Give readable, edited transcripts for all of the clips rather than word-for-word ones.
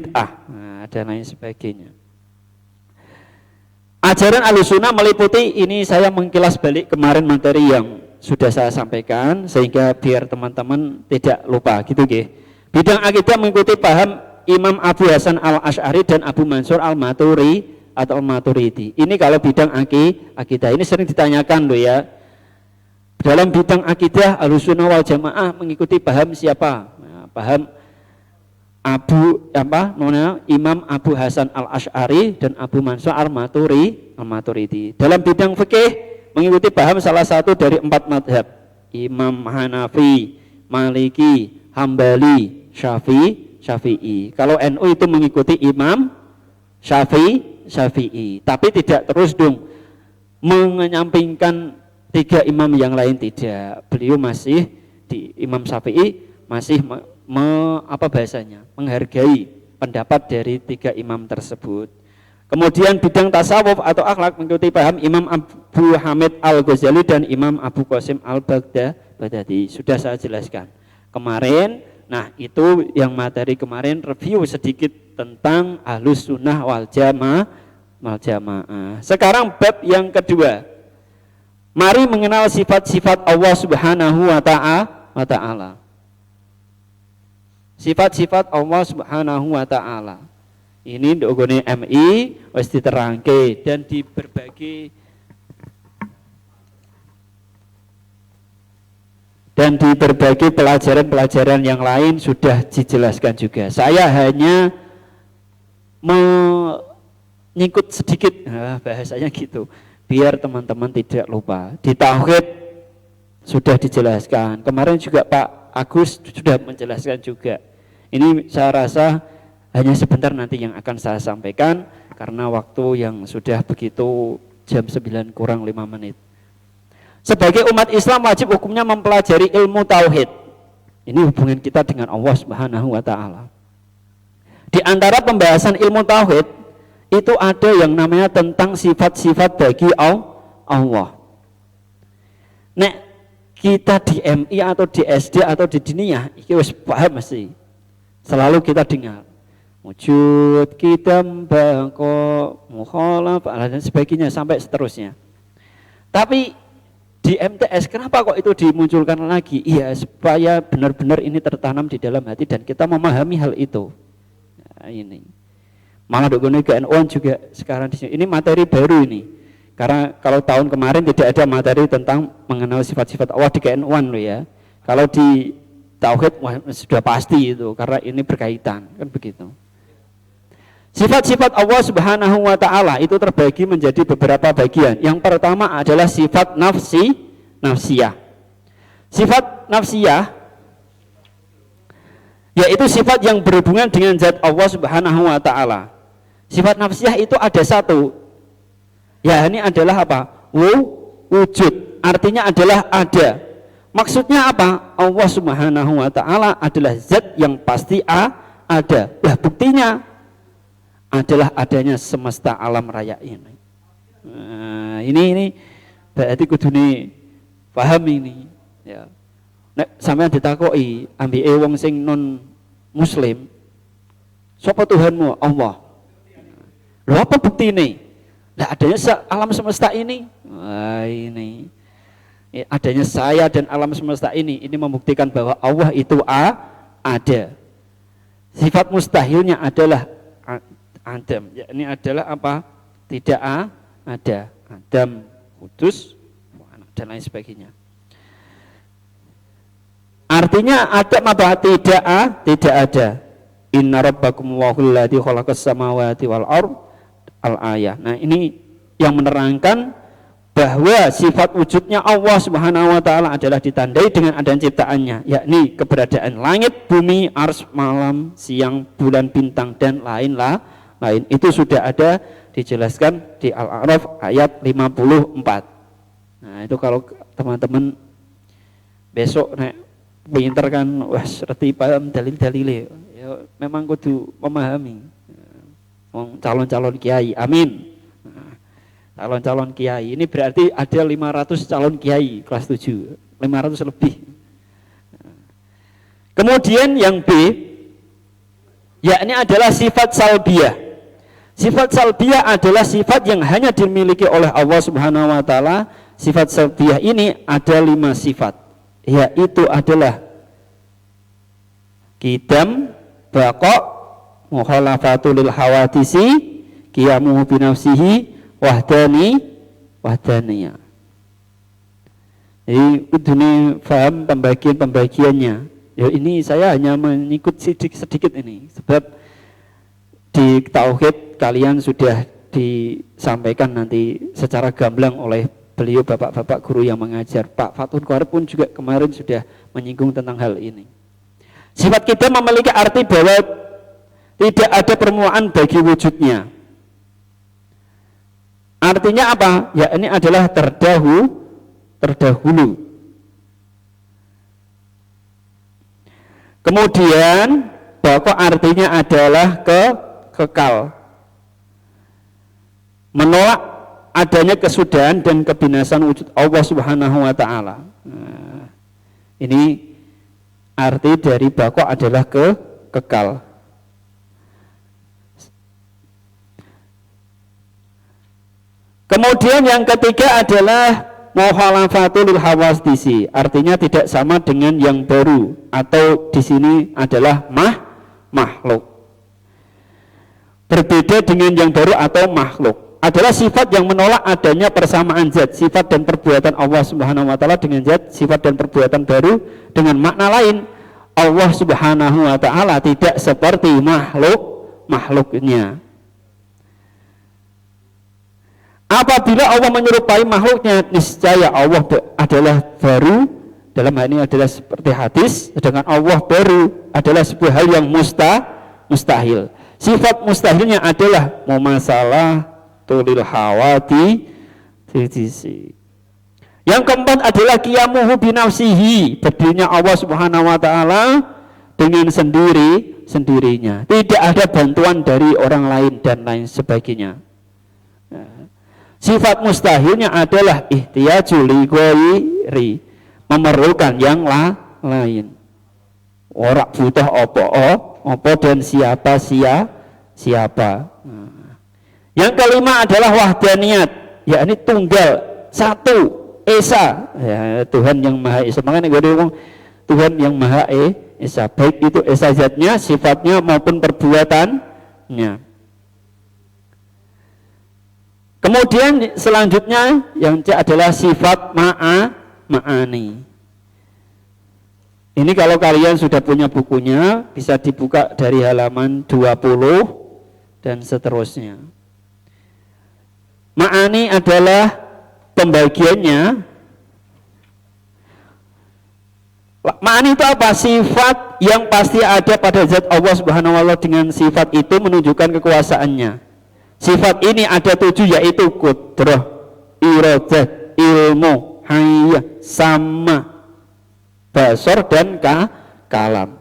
bid'ah, dan lain sebagainya. Ajaran Ahlussunnah meliputi ini, saya mengkilas balik kemarin materi yang sudah saya sampaikan sehingga biar teman-teman tidak lupa gitu nggih. Bidang akidah mengikuti paham Imam Abu Hasan Al-Asy'ari dan Abu Mansur Al-Maturidi atau Al-Maturidi. Ini kalau bidang akidah ini sering ditanyakan loh ya. Dalam bidang akidah Ahlussunnah wal Jamaah mengikuti paham siapa? Nah, paham Imam Abu Hasan Al-Asy'ari dan Abu Mansur Al-Maturidi. Dalam bidang fikih mengikuti paham salah satu dari 4 madhab, Imam Hanafi, Maliki, Hambali, Syafi'i. Kalau NU itu mengikuti Imam Syafi'i, tapi tidak terus dong menyampingkan 3 imam yang lain, tidak. Beliau masih di Imam Syafi'i masih menghargai pendapat dari 3 imam tersebut. Kemudian bidang tasawuf atau akhlak mengikuti paham Imam Abu Hamid Al-Ghazali dan Imam Abu Qasim Al-Baghdadi. Sudah saya jelaskan kemarin. Nah, itu yang materi kemarin, review sedikit tentang Ahlussunnah wal Jamaah. Sekarang bab yang kedua. Mari mengenal sifat-sifat Allah Subhanahu wa ta'ala. Sifat-sifat Allah Subhanahu wa ta'ala. Ini ndogone MI wis diterangke dan di berbagai pelajaran-pelajaran yang lain sudah dijelaskan juga. Saya hanya menyingkut sedikit, bahasanya gitu, biar teman-teman tidak lupa. Di tauhid sudah dijelaskan. Kemarin juga Pak Agus sudah menjelaskan juga. Ini saya rasa hanya sebentar nanti yang akan saya sampaikan karena waktu yang sudah begitu jam 9 kurang 5 menit. Sebagai umat Islam wajib hukumnya mempelajari ilmu tauhid. Ini hubungan kita dengan Allah Subhanahu wa ta'ala. Di antara pembahasan ilmu tauhid itu ada yang namanya tentang sifat-sifat bagi Allah. Nek kita di MI atau di SD atau di diniyah iki wis paham mesti. Selalu kita dengar wujud, qidam, baqa, mukhalafah dan sebagainya sampai seterusnya. Tapi di MTS kenapa kok itu dimunculkan lagi? Iya, supaya benar-benar ini tertanam di dalam hati dan kita memahami hal itu. Nah, ini. Malah dogone GNU juga sekarang di sini. Ini materi baru ini. Karena kalau tahun kemarin tidak ada materi tentang mengenal sifat-sifat Allah di GNU loh ya. Kalau di tauhid sudah pasti itu karena ini berkaitan, kan begitu. Sifat-sifat Allah Subhanahu wa ta'ala itu terbagi menjadi beberapa bagian. Yang pertama adalah sifat nafsiyah. Sifat nafsiyah yaitu sifat yang berhubungan dengan zat Allah Subhanahu wa ta'ala. Sifat nafsiyah itu ada satu. Ya, ini adalah apa? Wujud. Artinya adalah ada. Maksudnya apa? Allah Subhanahu wa ta'ala adalah zat yang pasti ada. Lah buktinya adalah adanya semesta alam raya ini. Nah, ini berarti kudune paham ini ya. Nek sampean ditakoki ambike wong sing non muslim, sapa Tuhanmu? Allah. Lho apa buktine? Lah adanya alam semesta ini. Wah, ini adanya saya dan alam semesta ini membuktikan bahwa Allah itu ada. Sifat mustahilnya adalah Adam, ya, ini adalah apa? Tidak ada. Adam kudus dan lain sebagainya. Artinya Adam apa? Tidak ada. Inna rabbakum wahul ladzi khalaqas samawati wal ard al-ayah. Nah, ini yang menerangkan bahwa sifat wujudnya Allah Subhanahu wa ta'ala adalah ditandai dengan adanya ciptaannya, yakni keberadaan langit, bumi, ars, malam, siang, bulan, bintang dan lain. Itu sudah ada dijelaskan di Al-A'raf ayat 54. Nah, itu kalau teman-teman besok nek pinter kan wes ngerti paham dalil-dalile, ya memang kudu memahami. Calon-calon kiai, amin. Calon-calon kiai ini berarti ada 500 calon kiai kelas 7, 500 lebih. Kemudian yang B, yakni adalah sifat salbiyah. Sifat salbiyah adalah sifat yang hanya dimiliki oleh Allah Subhanahu wa taala. Sifat salbiyah ini ada 5 sifat, yaitu adalah qidam, baqa, mukhalafatu lil hawadisi, qiyamuhu binafsihi, wahdaniyah. Jadi udune paham pembagian-pembagiannya. Ya ini saya hanya mengikut sedikit ini, sebab di tauhid kalian sudah disampaikan nanti secara gamblang oleh beliau bapak-bapak guru yang mengajar. Pak Fathul Qorib pun juga kemarin sudah menyinggung tentang hal ini. Sifat kita memiliki arti bahwa tidak ada permulaan bagi wujudnya. Artinya apa? Ya ini adalah terdahulu. Kemudian baqa artinya adalah kekal. Menolak adanya kesudahan dan kebinasan wujud Allah Subhanahu wa taala. Nah, ini arti dari baqa adalah kekal. Kemudian yang ketiga adalah mukhalafatul hawadisi, artinya tidak sama dengan yang baru, atau di sini adalah makhluk. Berbeda dengan yang baru atau makhluk. Adalah sifat yang menolak adanya persamaan zat, sifat dan perbuatan Allah Subhanahu wa taala dengan zat, sifat dan perbuatan baru dengan makna lain. Allah Subhanahu wa taala tidak seperti makhluknya. Apabila Allah menyerupai makhluknya, niscaya Allah adalah baru. Dalam hal ini adalah seperti hadis, sedangkan Allah baru adalah sebuah hal yang mustahil. Sifat mustahilnya adalah mumasalah tulil hawati. Yang keempat adalah qiyamuhu binafsihi, berdirinya Allah Subhanahu wa taala dengan sendirinya. Tidak ada bantuan dari orang lain dan lain sebagainya. Sifat mustahilnya adalah ihtiyaju li ghairi, memerlukan yang lain. Ora butuh apa dan siapa. Yang kelima adalah wahdaniyat, yakni tunggal, satu, esa, ya, Tuhan yang Maha Esa. Makanya gue ngomong Tuhan yang Maha Esa, baik itu esa zatnya, sifatnya maupun perbuatannya. Kemudian selanjutnya yang C adalah sifat ma'ani. Ini kalau kalian sudah punya bukunya, bisa dibuka dari halaman 20 dan seterusnya. Ma'ani adalah pembagiannya. Ma'ani itu apa? Sifat yang pasti ada pada zat Allah Subhanahu wa taala, dengan sifat itu menunjukkan kekuasaannya. Sifat ini ada 7, yaitu qudrah, iradah, ilmu, hayah, sama, basar dan kalam.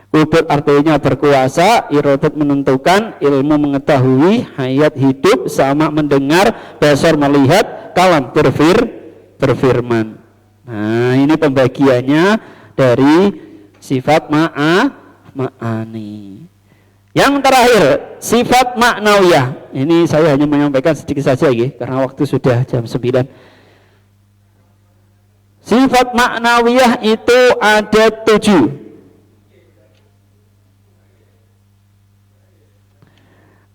Qudrat artinya berkuasa, iradat menentukan, ilmu mengetahui, hayat hidup, sama mendengar, basar melihat, kalam berfirman. Nah, ini pembagiannya dari sifat ma'ani. Yang terakhir, sifat maknawiyah. Ini saya hanya menyampaikan sedikit saja ya, karena waktu sudah jam 9. Sifat maknawiyah itu ada 7.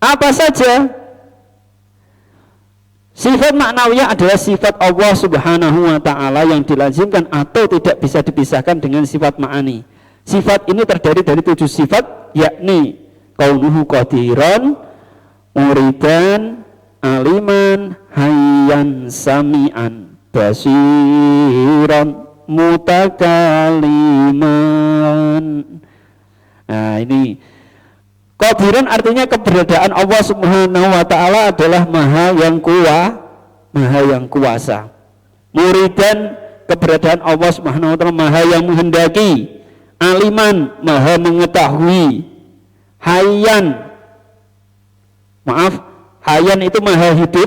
Apa saja? Sifat maknawiyah adalah sifat Allah Subhanahu wa taala yang dilazimkan atau tidak bisa dipisahkan dengan sifat ma'ani. Sifat ini terdiri dari 7 sifat, yakni kaunuhu qadiran, muridan, aliman, hayyan, sami'an, basiran, mutakaliman. Nah, ini qadiran artinya keberadaan Allah Subhanahu wa taala adalah maha yang kuasa. Muridan, keberadaan Allah Subhanahu wa taala maha yang menghendaki. Aliman, maha mengetahui. Hayyan, hayyan itu maha hidup.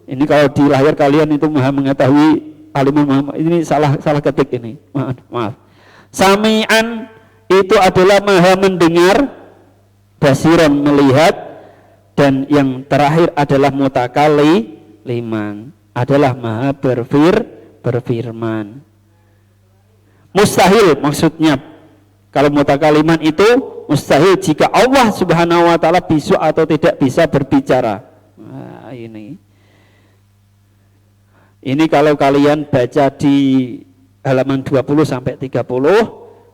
Ini kalau di lahir kalian itu maha mengetahui, aliman, ini salah ketik ini. Maaf. Sami'an itu adalah maha mendengar. basiron melihat, dan yang terakhir adalah mutakaliman, adalah maha berfirman. Mustahil maksudnya, kalau mutakaliman itu mustahil jika Allah Subhanahu wa taala bisu atau tidak bisa berbicara. Nah, ini kalau kalian baca di halaman 20 sampai 30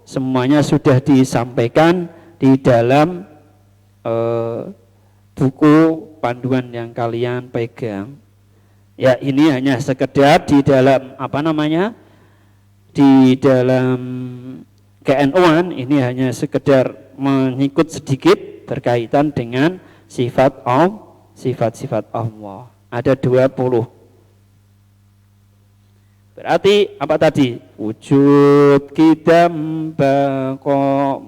semuanya sudah disampaikan di dalam buku panduan yang kalian pegang. Ya, ini hanya sekedar di dalam di dalam KN1 ini hanya sekedar mengikut sedikit berkaitan dengan sifat-sifat Allah. Ada 20. Berarti apa tadi? Wujud, qidam, baqa,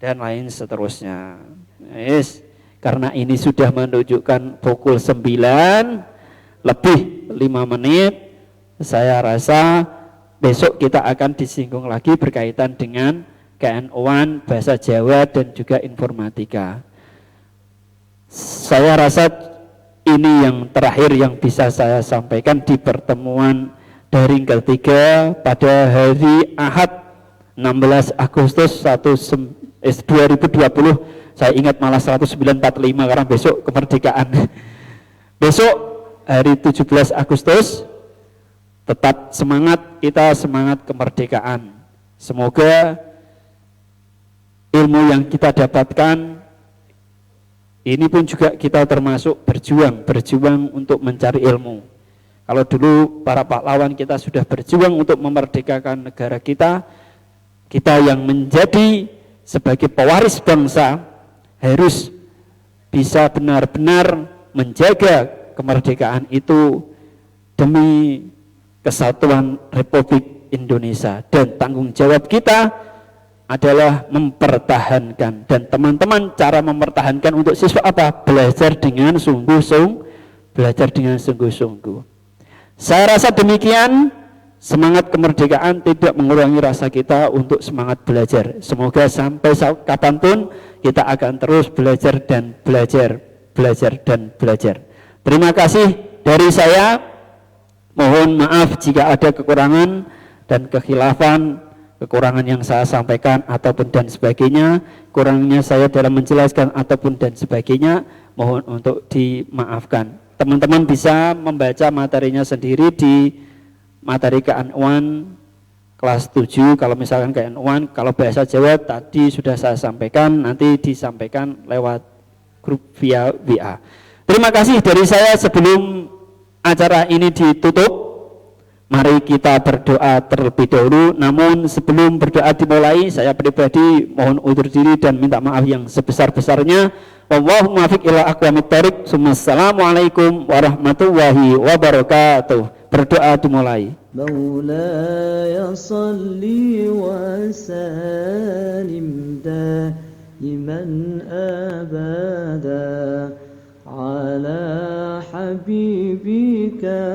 dan lain seterusnya. Yes. Karena ini sudah menunjukkan pukul 9 lebih 5 menit, saya rasa besok kita akan disinggung lagi berkaitan dengan KN1, bahasa Jawa dan juga informatika. Saya rasa ini yang terakhir yang bisa saya sampaikan di pertemuan daring ketiga pada hari Ahad 16 Agustus 2020. Saya ingat malah 1945 karena besok kemerdekaan. Besok hari 17 Agustus tetap semangat, kita semangat kemerdekaan. Semoga ilmu yang kita dapatkan ini pun juga kita termasuk berjuang untuk mencari ilmu. Kalau dulu para pahlawan kita sudah berjuang untuk memerdekakan negara kita, kita yang menjadi sebagai pewaris bangsa harus bisa benar-benar menjaga kemerdekaan itu demi kesatuan Republik Indonesia, dan tanggung jawab kita adalah mempertahankan. Dan teman-teman, cara mempertahankan untuk siswa apa? Belajar dengan sungguh-sungguh. Saya rasa demikian. Semangat kemerdekaan tidak mengurangi rasa kita untuk semangat belajar. Semoga sampai kapanpun kita akan terus belajar dan belajar. Terima kasih dari saya. Mohon maaf jika ada kekurangan dan kekhilafan, kekurangan yang saya sampaikan ataupun dan sebagainya, kurangnya saya dalam menjelaskan ataupun dan sebagainya, mohon untuk dimaafkan. Teman-teman bisa membaca materinya sendiri di materi KN1 kelas 7. Kalau misalkan KN1, kalau bahasa Jawa tadi sudah saya sampaikan, nanti disampaikan lewat grup via WA. Terima kasih dari saya. Sebelum acara ini ditutup, mari kita berdoa terlebih dahulu. Namun sebelum berdoa dimulai, saya pribadi mohon undur diri dan minta maaf yang sebesar-besarnya. Wallahu muwaffiq ila aqwamit thoriq. Assalamualaikum warahmatullahi wabarakatuh. Berdoa dimulai. Maulaya salli wa salim daiman abada ala habibika